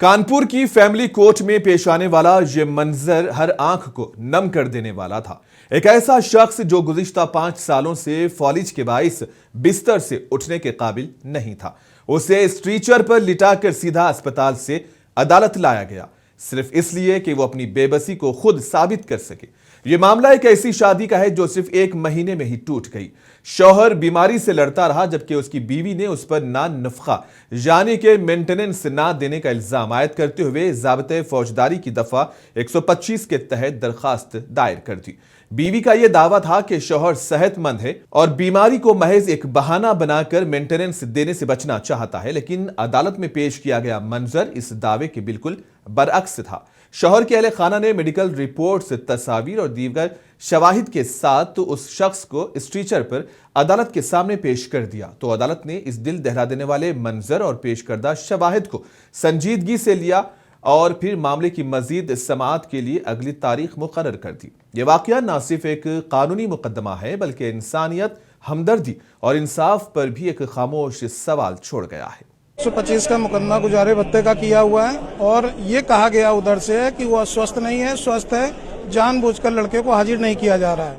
कानपुर की family court में पेश आने वाला ये मंजर हर आंख को नम कर देने वाला था। एक ऐसा शख्स जो गुज़िश्ता 5 सालों से फॉलिज के बाइस बिस्तर से उठने के काबिल नहीं था, उसे स्ट्रेचर पर लिटाकर सीधा अस्पताल से अदालत लाया गया, सिर्फ इसलिए कि वो अपनी बेबसी को खुद साबित कर सके। ये मामला एक ऐसी शादी का है जो सिर्फ 1 महीने में ही टूट गई। शौहर बीमारी से लड़ता रहा, जबकि उसकी बीवी ने उस पर ना नफका यानी कि मेंटेनेंस ना देने का इल्जाम आयद करते हुए ज़ाब्ते फौजदारी की दफा 125 के तहत दरखास्त दायर कर दी। बीवी का यह दावा था कि शौहर सेहतमंद है और बीमारी को महज एक बहाना बनाकर मेंटेनेंस देने से बचना चाहता है, लेकिन अदालत में पेश किया गया मंजर इस दावे के बिल्कुल बरअक्स था। शौहर के अहले खाना ने मेडिकल रिपोर्ट्स, तस्वीर और दीगर शवाहिद के साथ उस शख्स को स्ट्रेचर पर अदालत के सामने पेश कर दिया, तो अदालत ने इस दिल दहला देने वाले मंजर और पेश करदा शवाहिद को संजीदगी से लिया और फिर मामले की मजीद समाअत के लिए अगली तारीख मुकर्रर कर दी। ये वाकया न सिर्फ एक कानूनी मुकदमा है, बल्कि इंसानियत, हमदर्दी और इंसाफ पर भी एक खामोश सवाल छोड़ गया है। 125 का मुकदमा गुजारे भत्ते का किया हुआ है और ये कहा गया उधर से कि वो अस्वस्थ नहीं है, स्वस्थ है, जानबूझकर लड़के को हाजिर नहीं किया जा रहा है।